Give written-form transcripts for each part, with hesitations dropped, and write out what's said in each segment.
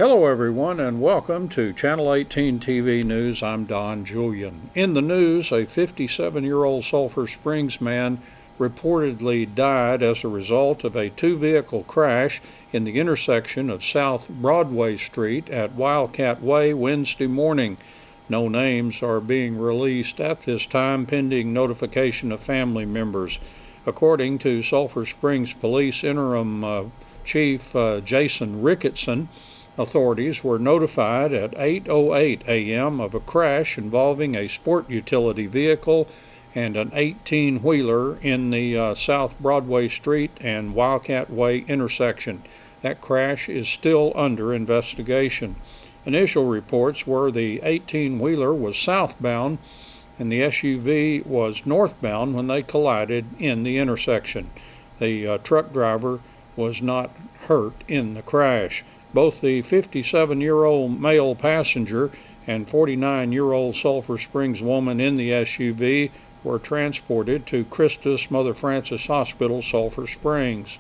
Hello everyone and welcome to Channel 18 TV News. I'm Don Julian. In the news, a 57-year-old Sulphur Springs man reportedly died as a result of a two-vehicle crash in the intersection of South Broadway Street at Wildcat Way Wednesday morning. No names are being released at this time pending notification of family members. According to Sulphur Springs Police Interim Chief Jason Ricketson, authorities were notified at 8:08 a.m. of a crash involving a sport utility vehicle and an 18-wheeler in the South Broadway Street and Wildcat Way intersection. That crash is still under investigation. Initial reports were the 18-wheeler was southbound and the SUV was northbound when they collided in the intersection. The truck driver was not hurt in the crash. Both the 57-year-old male passenger and 49-year-old Sulphur Springs woman in the SUV were transported to Christus Mother Frances Hospital, Sulphur Springs.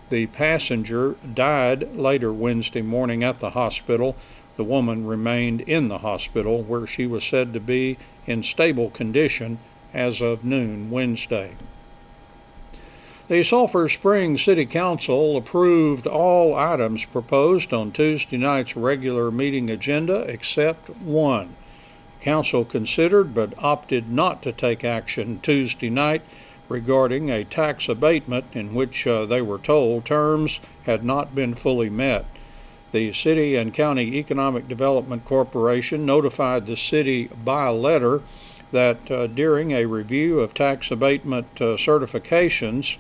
The passenger died later Wednesday morning at the hospital. The woman remained in the hospital, where she was said to be in stable condition as of noon Wednesday. The Sulphur Springs City Council approved all items proposed on Tuesday night's regular meeting agenda except one. Council considered but opted not to take action Tuesday night regarding a tax abatement in which they were told terms had not been fully met. The City and County Economic Development Corporation notified the city by letter that during a review of tax abatement certifications,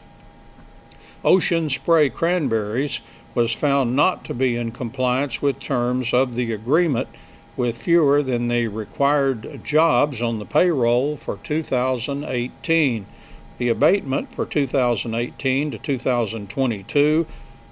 Ocean Spray Cranberries was found not to be in compliance with terms of the agreement with fewer than the required jobs on the payroll for 2018. The abatement for 2018 to 2022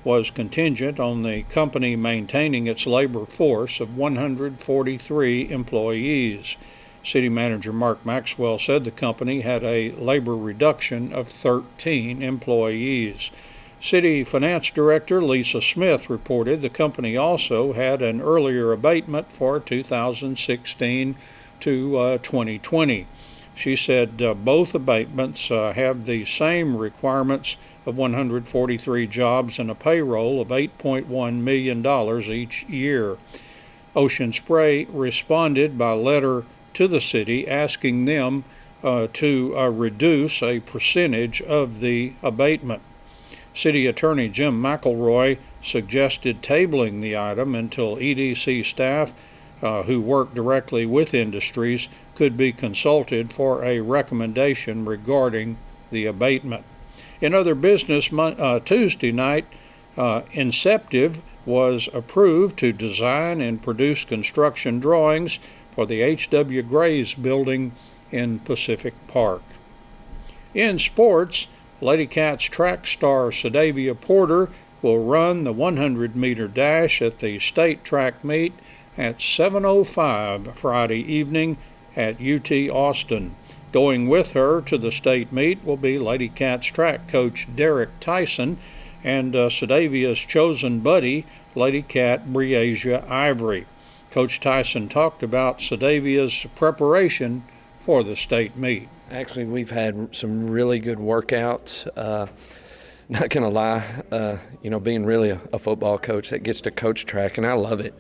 was contingent on the company maintaining its labor force of 143 employees. City Manager Mark Maxwell said the company had a labor reduction of 13 employees. City Finance Director Lisa Smith reported the company also had an earlier abatement for 2016 to 2020. She said both abatements have the same requirements of 143 jobs and a payroll of $8.1 million each year. Ocean Spray responded by letter to the city asking them to reduce a percentage of the abatement. City Attorney Jim McElroy suggested tabling the item until EDC staff who work directly with industries could be consulted for a recommendation regarding the abatement. In other business, Tuesday night, Inceptive was approved to design and produce construction drawings for the H.W. Gray's building in Pacific Park. In sports, Lady Cats track star Sadavia Porter will run the 100-meter dash at the state track meet at 7:05 Friday evening at UT Austin. Going with her to the state meet will be Lady Cats track coach Derek Tyson and Sadavia's chosen buddy, Lady Cat Breasia Ivory. Coach Tyson talked about Sadavia's preparation for the state meet. Actually, we've had some really good workouts. Not going to lie, being really a football coach that gets to coach track, and I love it.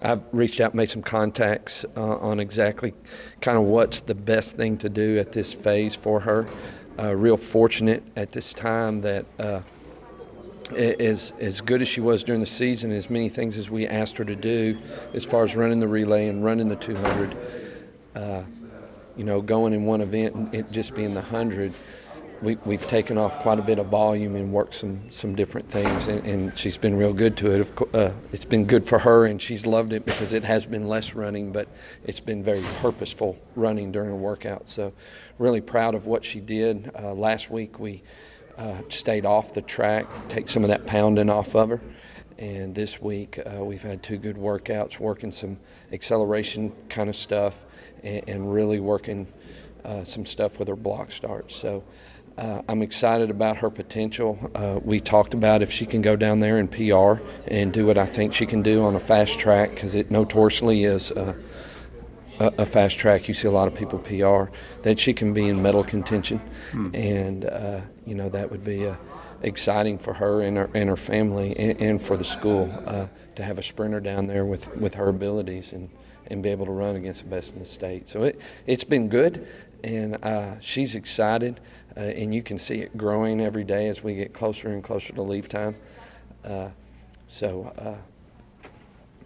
I've reached out and made some contacts on exactly kind of what's the best thing to do at this phase for her. Real fortunate at this time that as good as she was during the season, as many things as we asked her to do as far as running the relay and running the 200, going in one event and it just being the 100, we've taken off quite a bit of volume and worked some different things, and she's been real good to it. It's been good for her, and she's loved it because it has been less running, but it's been very purposeful running during her workout. So really proud of what she did. Last week we stayed off the track, take some of that pounding off of her. And this week we've had two good workouts, working some acceleration kind of stuff and really working some stuff with her block starts. So I'm excited about her potential. We talked about if she can go down there and PR and do what I think she can do on a fast track, because it notoriously is a fast track. You see a lot of people PR, that she can be in medal contention. And that would be exciting for her and her family, and for the school, to have a sprinter down there with her abilities and be able to run against the best in the state. So it's been good, and she's excited, and you can see it growing every day as we get closer and closer to leave time.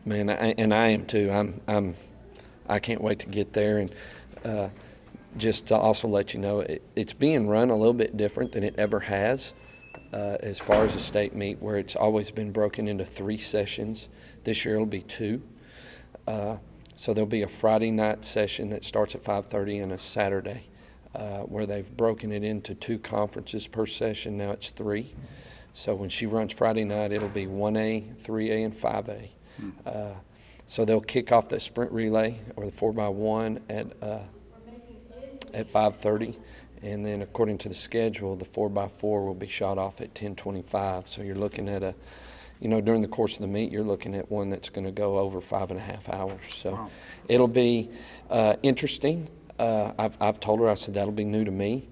Man, I am too. I can't wait to get there. And just to also let you know, it's being run a little bit different than it ever has, as far as a state meet, where it's always been broken into 3 sessions. This year it'll be 2. So there'll be a Friday night session that starts at 5:30 and a Saturday, where they've broken it into 2 conferences per session. Now it's 3. So when she runs Friday night, it'll be 1A, 3A, and 5A. So they'll kick off the sprint relay, or the 4x1, at 5:30, and then according to the schedule, the 4x4 will be shot off at 10:25. So you're looking at during the course of the meet, you're looking at one that's going to go over 5.5 hours. So wow. It'll be interesting. I've told her, I said, that'll be new to me.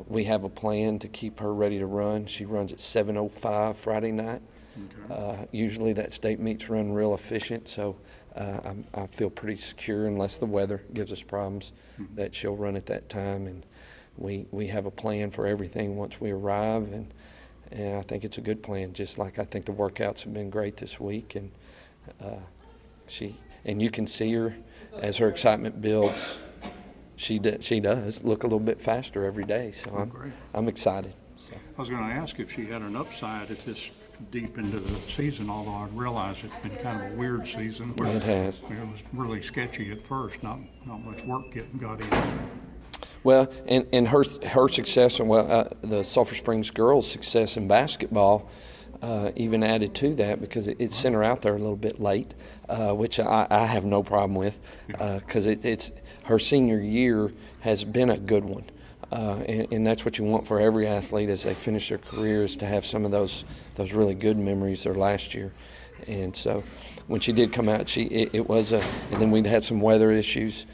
We have a plan to keep her ready to run. She runs at 7:05 Friday night. Okay. Usually that state meets run real efficient, so I feel pretty secure, unless the weather gives us problems, that she'll run at that time. And we have a plan for everything once we arrive, and I think it's a good plan, just like I think the workouts have been great this week. And you can see her as her excitement builds. She does look a little bit faster every day, so I'm excited. So. I was going to ask if she had an upside at this deep into the season, although I realize it's been kind of a weird season. Where it has. It was really sketchy at first, not much work got in. Well, and her success, and the Sulphur Springs girls' success in basketball even added to that, because it sent her out there a little bit late, which I have no problem with, because it's her senior year has been a good one. And that's what you want for every athlete as they finish their careers, to have some of those really good memories their last year. And so when she did come out, it was and then we'd had some weather issues.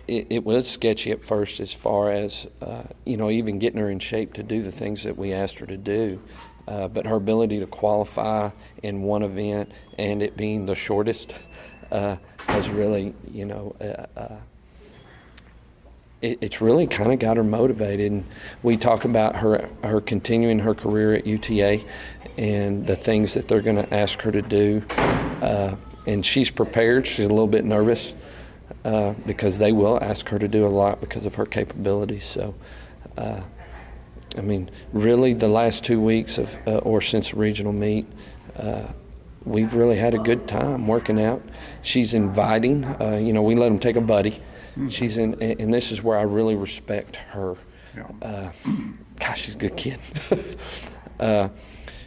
It was sketchy at first, as far as even getting her in shape to do the things that we asked her to do. But her ability to qualify in one event, and it being the shortest, has really it's really kind of got her motivated. And we talk about her continuing her career at UTA and the things that they're going to ask her to do. And she's prepared. She's a little bit nervous because they will ask her to do a lot because of her capabilities. So, really the last 2 weeks or since the regional meet, we've really had a good time working out. She's inviting. We let them take a buddy. She's in, and this is where I really respect her. Yeah. Gosh, she's a good kid.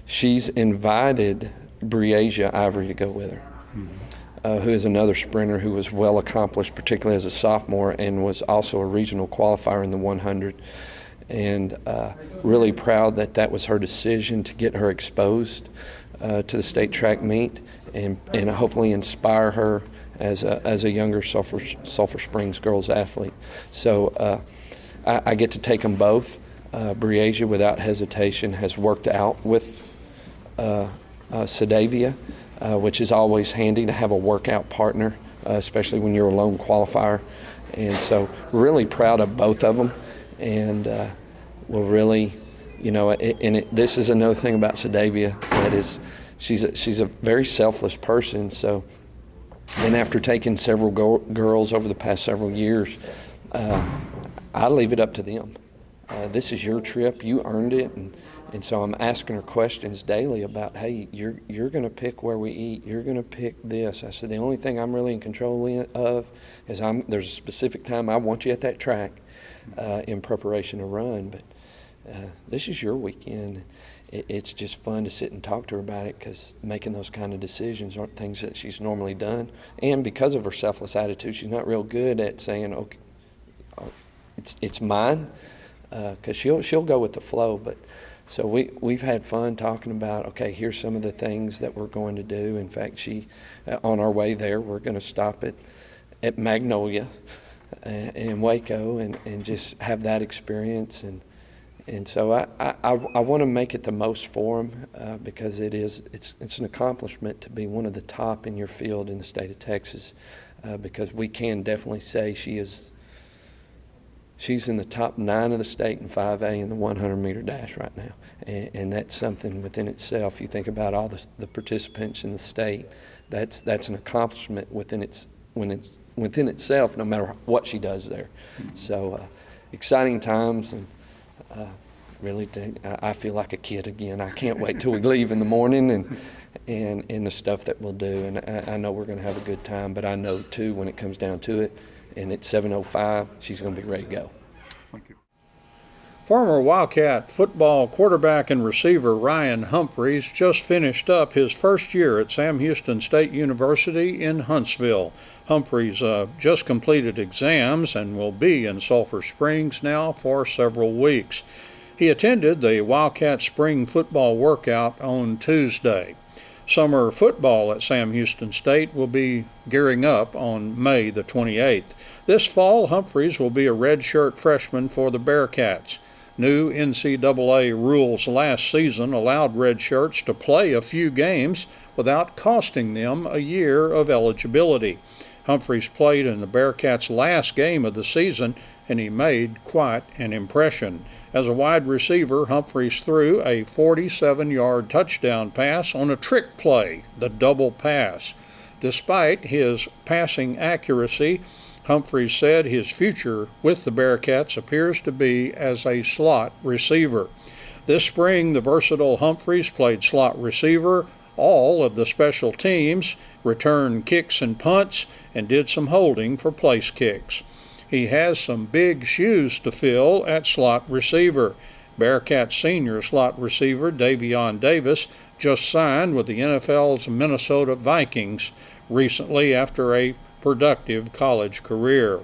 She's invited Breasia Ivory to go with her, who is another sprinter who was well accomplished, particularly as a sophomore, and was also a regional qualifier in the 100. And really proud that was her decision to get her exposed to the state track meet, and hopefully inspire her as a younger Sulphur Springs girls athlete. So I get to take them both. Breasia, without hesitation, has worked out with Sadavia, which is always handy to have a workout partner, especially when you're a lone qualifier. And so really proud of both of them. And we'll really, this is another thing about Sadavia, that is she's a very selfless person. So, and after taking several girls over the past several years, I leave it up to them. This is your trip. You earned it. And so I'm asking her questions daily about, hey, you're going to pick where we eat. You're going to pick this. I said, the only thing I'm really in control of is there's a specific time I want you at that track in preparation to run. But this is your weekend. It's just fun to sit and talk to her about it, because making those kind of decisions aren't things that she's normally done. And because of her selfless attitude, she's not real good at saying, okay, it's mine, because she'll go with the flow. But so we've had fun talking about, okay, here's some of the things that we're going to do. In fact, on our way there, we're going to stop at Magnolia in Waco and just have that experience. And so I want to make it the most for them, because it's an accomplishment to be one of the top in your field in the state of Texas, because we can definitely say she's in the top 9 of the state in 5A in the 100-meter dash right now, and that's something within itself. You think about all the participants in the state, that's an accomplishment within itself, no matter what she does there. So exciting times, and really, I feel like a kid again. I can't wait till we leave in the morning and the stuff that we'll do. And I know we're going to have a good time, but I know, too, when it comes down to it, and it's 7:05, she's going to be ready to go. Thank you. Former Wildcat football quarterback and receiver Ryan Humphreys just finished up his first year at Sam Houston State University in Huntsville. Humphreys just completed exams and will be in Sulphur Springs now for several weeks. He attended the Wildcat Spring Football Workout on Tuesday. Summer football at Sam Houston State will be gearing up on May the 28th. This fall, Humphreys will be a redshirt freshman for the Bearcats. New NCAA rules last season allowed redshirts to play a few games without costing them a year of eligibility. Humphreys played in the Bearcats' last game of the season, and he made quite an impression. As a wide receiver, Humphreys threw a 47-yard touchdown pass on a trick play, the double pass. Despite his passing accuracy, Humphreys said his future with the Bearcats appears to be as a slot receiver. This spring, the versatile Humphreys played slot receiver, all of the special teams, returned kicks and punts, and did some holding for place kicks. He has some big shoes to fill at slot receiver. Bearcat senior slot receiver Davion Davis just signed with the NFL's Minnesota Vikings recently after a productive college career.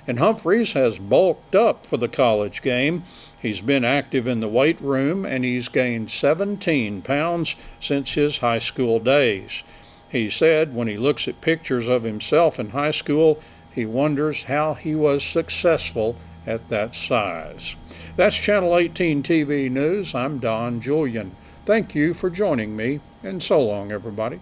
And Humphreys has bulked up for the college game. He's been active in the weight room, and he's gained 17 pounds since his high school days. He said when he looks at pictures of himself in high school, he wonders how he was successful at that size. That's Channel 18 TV News. I'm Don Julian. Thank you for joining me, and so long, everybody.